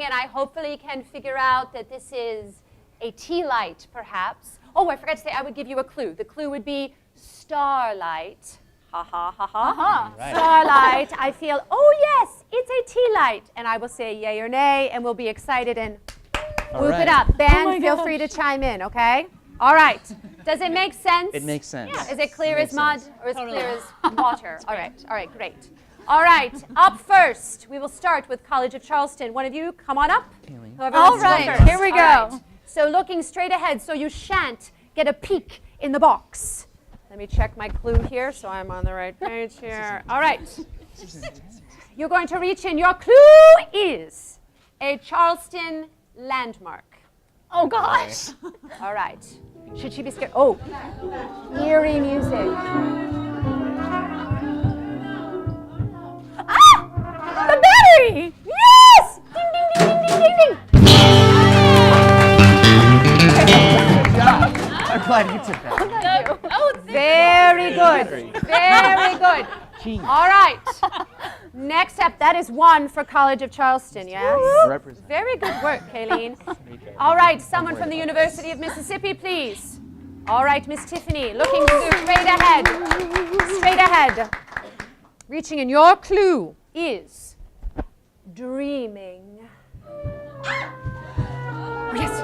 and I hopefully can figure out that this is a tea light, perhaps. Oh, I forgot to say I would give you a clue. The clue would be starlight. Ha ha ha ha. Right. Starlight. I feel, oh yes, it's a tea light. And I will say yay or nay, and we'll be excited and whoop right. it up. Ben, my feel gosh. free to chime in, okay? All right. Does it make sense? It makes sense. Yeah. Is it clear as makes mud sense. or as clear as water? All right, great. All right, up first, we will start with College of Charleston. One of you, come on up. Kayleen. Whoever All wants to go right, first. here we All go. right. So looking straight ahead, so you shan't get a peek in the box. Let me check my clue here so I'm on the right page here. All right. You're going to reach in. Your clue is a Charleston landmark. Oh gosh. All right. Should she be scared? Oh, eerie music. Ah! The battery! Yes! Ding, ding, ding, ding, ding, ding, I'm glad you took that. Oh, Very good. Very good. Genius. All right. Next up, that is one for College of Charleston, yes? Represent. Very good work, Kayleen. All right, someone from the University of Mississippi, please. All right, Miss Tiffany, looking straight ahead. Straight ahead. Reaching in. Your clue is dreaming. Yes.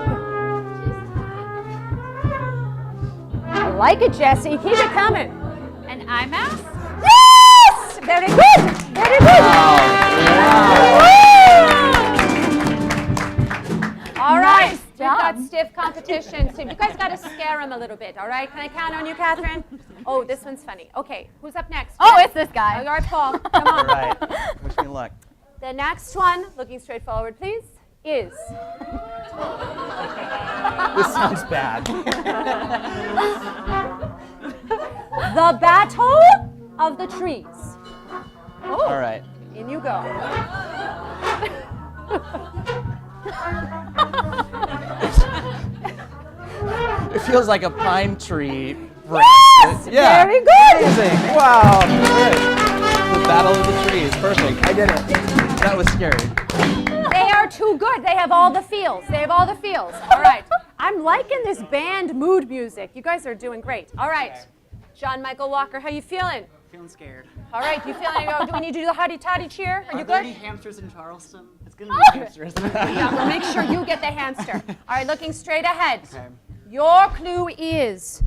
I like it, Jesse. Keep it coming. An eye mask? Yes! Very good. Very good. All right. Nice We've got job. stiff competition. So you guys got to scare them a little bit, all right? Can I count on you, Catherine? Oh, this one's funny. Okay, who's up next? Oh, it's this Oh, guy. you're Paul. Come All on. right. Wish me luck. The next one, looking straight forward, please, is This sounds bad. the Battle of the Trees. Oh, All right. in you go. It feels like a pine tree. Yes! Yeah. Very good. Amazing. Wow. Good. The Battle of the Trees. Perfect. I did it. That was scary. too good. They have all the feels. They have all the feels. All right. I'm liking this band mood music. You guys are doing great. All right. John Michael Walker, how you feeling? Feeling scared. All right. You feeling? Do we need to do the hotty toddy cheer? Are you there good? any hamsters in Charleston? It's gonna be hamsters. Yeah, we'll make sure you get the hamster. All right. Looking straight ahead. Okay. Your clue is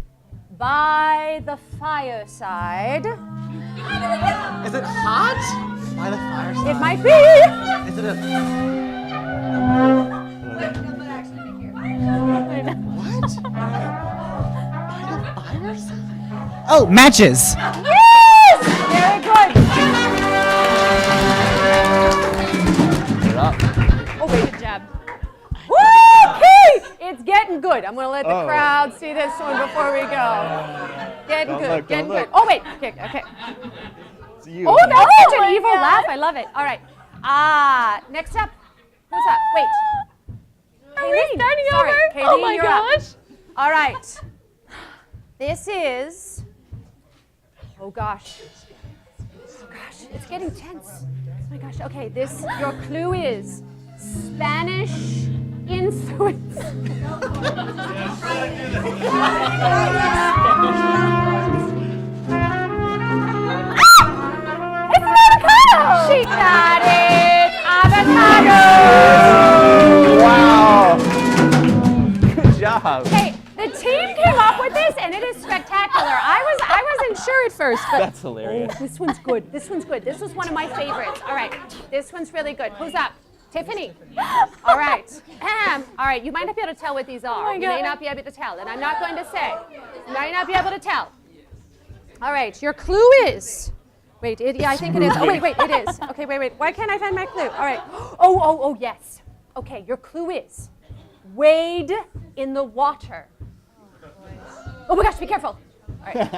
by the fireside. Is it hot? By the fireside. It might be. Is it a? What? By the fireside? Oh, matches. Yes! Very good. You're up. Oh, wait. Good job. Okay! It's getting good. I'm going to let the crowd see this one before we go. Getting good. Getting good. Oh, wait. Okay. It's you. Oh, that's such an evil laugh. I love it. All right. Next up. Who's up? Wait. Are we starting Sorry, over? Kayleen, Oh my you're up. gosh. All right. This is. Oh gosh. It's getting tense. Oh my gosh. Okay, your clue is Spanish influence. It's an avocado! She got it! Avocado! Wow. Good job. Hey, the team came up with this and it is spectacular. I wasn't sure at first, but That's hilarious. this one's good. This was one of my favorites. All right, this one's really good. Who's up? Tiffany. All right. All right, you might not be able to tell what these are. You may not be able to tell, and I'm not going to say. You might not be able to tell. All right, your clue is. Wait, I think it is. Oh, wait, it is. Okay, wait. Why can't I find my clue? All right. Oh, yes. Okay, your clue is wade in the water. Oh my gosh, be careful. All right.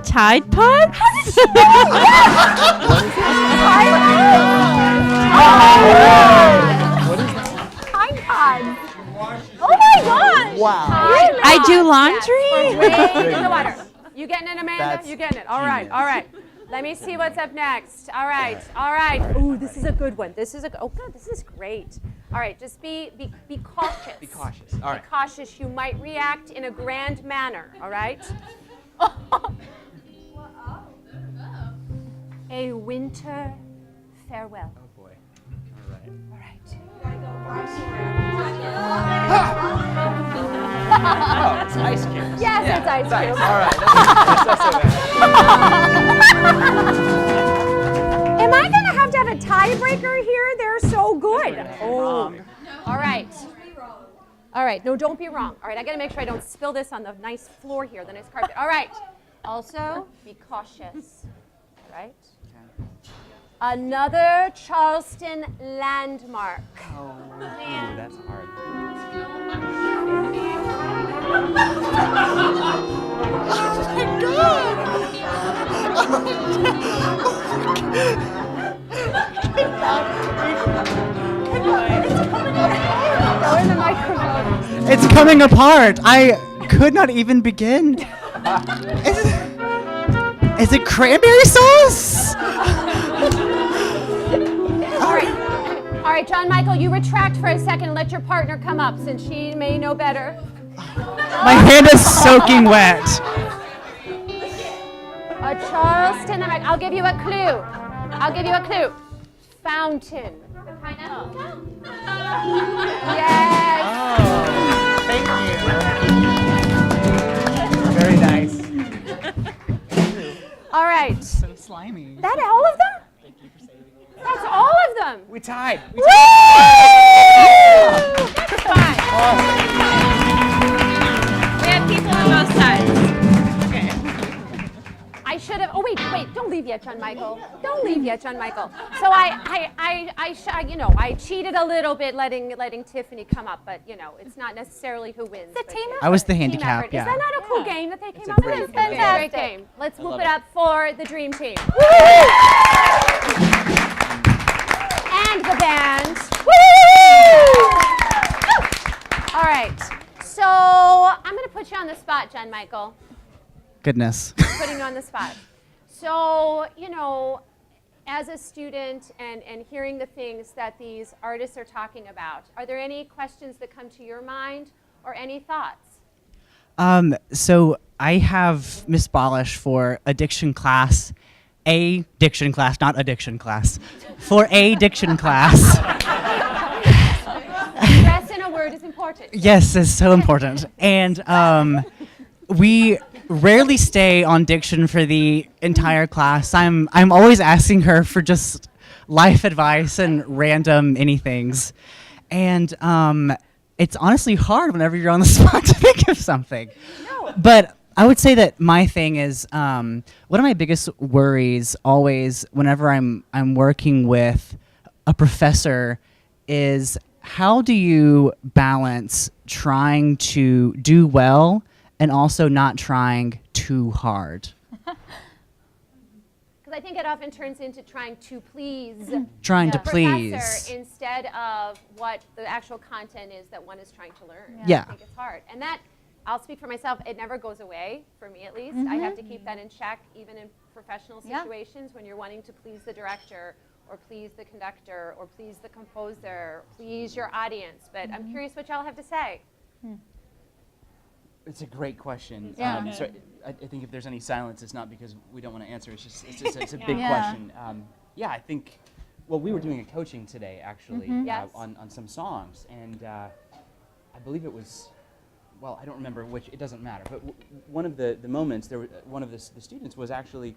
Tide Pods? Tide Pods. Oh my gosh. Wow. I do laundry? Wade in the water. You getting it, Amanda? That's You getting it? All right. Let me see what's up next. All right. Ooh, this is a good one. Oh good, this is great. All right, just be cautious. Be cautious. All right. Be cautious. You might react in a grand manner, all right? A winter farewell. Oh boy. All right. Oh, it's ice cubes. Yes, it's ice cream. All right. That's not so bad. Am I going to have a tiebreaker here? They're so good. Oh. All right. All right. No, don't be wrong. All right. I got to make sure I don't spill this on the nice floor here, the nice carpet. All right. Also, be cautious. All right. Another Charleston landmark. Oh, that's hard. Go in the microphone. It's coming apart. I could not even begin. Is it cranberry sauce? All right, John Michael, you retract for a second and let your partner come up since she may know better. My hand is soaking wet. A Charleston, I'll give you a clue. Fountain. Yes. Oh, thank you. Very nice. All right. So slimy. That all of them? That's all of them. We tied. Woo! That's fine. We have people on both sides. I should have. Oh wait! Don't leave yet, John Michael. Don't leave yet, John Michael. So I cheated a little bit, letting Tiffany come up, but it's not necessarily who wins. The team I was the Team handicap. effort. Yeah. Is that not a cool game that they came a up great with? game. It's a great game. Let's whoop it up for the dream team. And the band. All right. So I'm going to put you on the spot, John Michael. Goodness. Putting you on the spot. So, as a student and hearing the things that these artists are talking about, are there any questions that come to your mind or any thoughts? So I have Miss Balach for a diction class, not addiction class, for a diction class. Stress in a word is important. Yes, it's so important. And we rarely stay on diction for the entire class. I'm always asking her for just life advice and random anythings. And it's honestly hard whenever you're on the spot to think of something. No. But I would say that my thing is one of my biggest worries always whenever I'm working with a professor is how do you balance trying to do well and also not trying too hard? Because I think it often turns into trying to please Trying to the please. professor instead of what the actual content is that one is trying to learn. Yeah. I think it's hard. And that, I'll speak for myself, it never goes away, for me at least. I have to keep that in check, even in professional situations when you're wanting to please the director or please the conductor or please the composer, please your audience. But I'm curious what y'all have to say. It's a great question. Yeah. So I think if there's any silence, it's not because we don't want to answer. It's a big Yeah. question. Yeah, I think. Well, we were doing a coaching today, actually, Yes. on some songs, and I believe it was. Well, I don't remember which. It doesn't matter. But one of the moments, one of the students was actually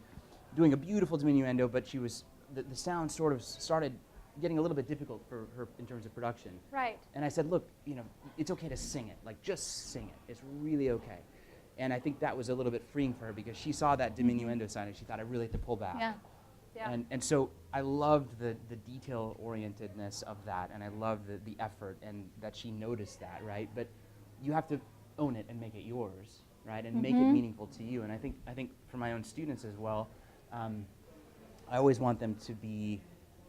doing a beautiful diminuendo, but she was the sound sort of started getting a little bit difficult for her in terms of production. Right. And I said, look, it's okay to sing it. Like, just sing it. It's really okay. And I think that was a little bit freeing for her because she saw that diminuendo sign and she thought, I really have to pull back. Yeah. Yeah. And so I loved the detail-orientedness of that, and I loved the effort and that she noticed that, right? But you have to own it and make it yours, right? And make it meaningful to you. And I think for my own students as well, I always want them to be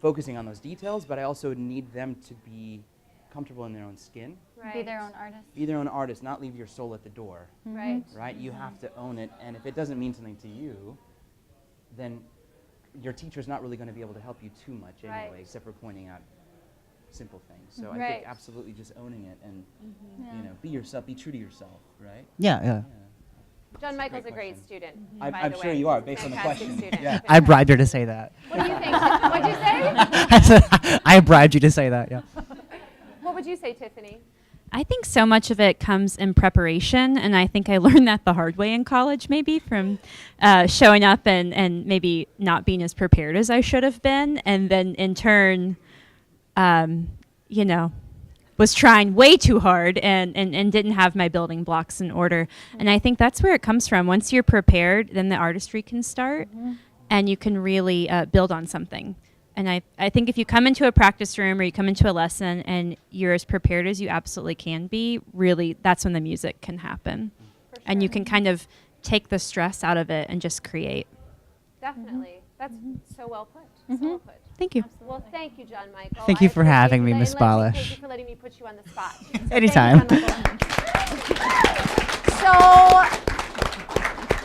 focusing on those details, but I also need them to be comfortable in their own skin. Right. Be their own artist. Be their own artist, not leave your soul at the door, Right. right? You have to own it, and if it doesn't mean something to you, then your teacher's not really going to be able to help you too much anyway, Right. except for pointing out simple things. So I Right. think absolutely just owning it and, be yourself, be true to yourself, right? Yeah. John Michael's a Great great student. I'm by the sure way. you are, He's a based on the fantastic question. student. Yeah. I bribed her to say that. What do you think? What'd you say? I said, I bribed you to say that, yeah. What would you say, Tiffany? I think so much of it comes in preparation, and I think I learned that the hard way in college, maybe from showing up and maybe not being as prepared as I should have been, and then in turn, was trying way too hard and didn't have my building blocks in order. And I think that's where it comes from. Once you're prepared, then the artistry can start, and you can really build on something. And I think if you come into a practice room or you come into a lesson and you're as prepared as you absolutely can be, really, that's when the music can happen. And you can kind of take the stress out of it and just create. Definitely. That's so well put. So well put. Thank you. Well, thank you, John Michael. Thank you I for appreciate having you me, letting- Miss and Leslie, Balach. Thank you for letting me put you on the spot. So Anytime. thank you, John Michael. So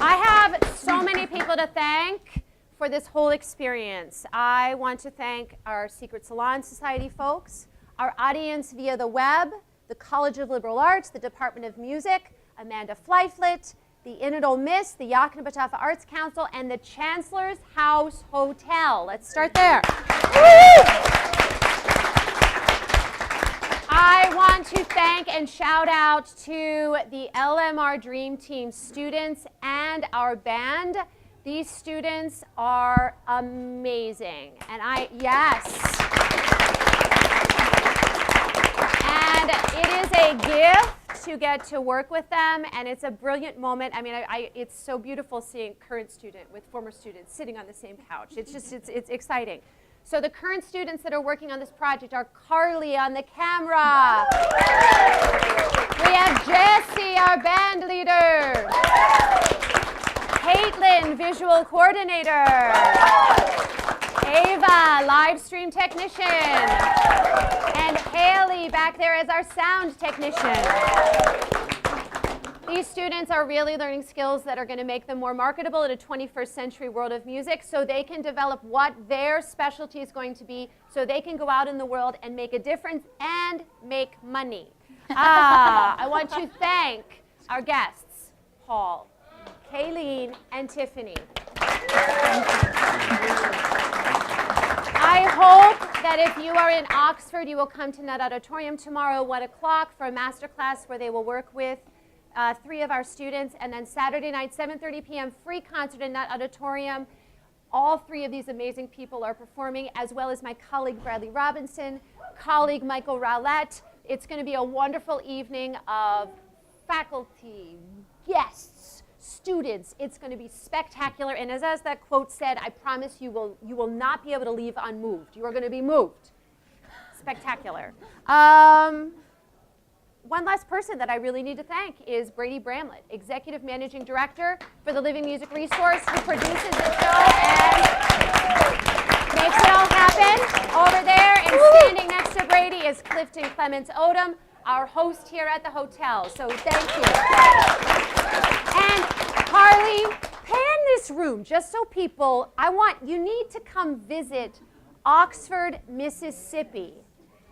I have so many people to thank for this whole experience. I want to thank our Secret Salon Society folks, our audience via the web, the College of Liberal Arts, the Department of Music, Amanda Fleiflet, the Inn at Ole Miss, the Yakima Batava Arts Council, and the Chancellor's House Hotel. Let's start there. I want to thank and shout out to the LMR Dream Team students and our band. These students are amazing. And And it is a gift to get to work with them, and it's a brilliant moment. I mean, it's so beautiful seeing current student with former students sitting on the same couch. It's exciting. So the current students that are working on this project are Carly on the camera. We have Jessie, our band leader. Caitlin, visual coordinator. Ava, live stream technician. And Haley back there as our sound technician. These students are really learning skills that are going to make them more marketable in a 21st century world of music, so they can develop what their specialty is going to be, so they can go out in the world and make a difference and make money. I want to thank our guests, Paul, Kayleen, and Tiffany. I hope that if you are in Oxford, you will come to Nutt Auditorium tomorrow, 1 o'clock, for a master class where they will work with 3 of our students, and then Saturday night, 7:30 p.m., free concert in Nutt Auditorium. All 3 of these amazing people are performing, as well as my colleague Bradley Robinson, colleague Michael Rowlett. It's going to be a wonderful evening of faculty, guests, students. It's going to be spectacular, and as that quote said, I promise you will not be able to leave unmoved. You are going to be moved. Spectacular. One last person that I really need to thank is Brady Bramlett, Executive Managing Director for the Living Music Resource, who produces the show and makes it all happen. Over there and standing next to Brady is Clifton Clements Odom, our host here at the hotel. So thank you. And Carly, pan this room just so people, you need to come visit Oxford, Mississippi.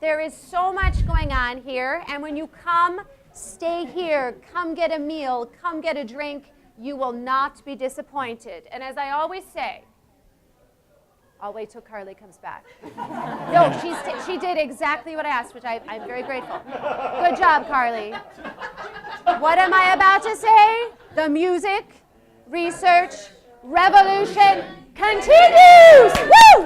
There is so much going on here, and when you come, stay here, come get a meal, come get a drink, you will not be disappointed. And as I always say, I'll wait till Carly comes back. No, she did exactly what I asked, which I'm very grateful. Good job, Carly. What am I about to say? The music, research, revolution continues! Woo!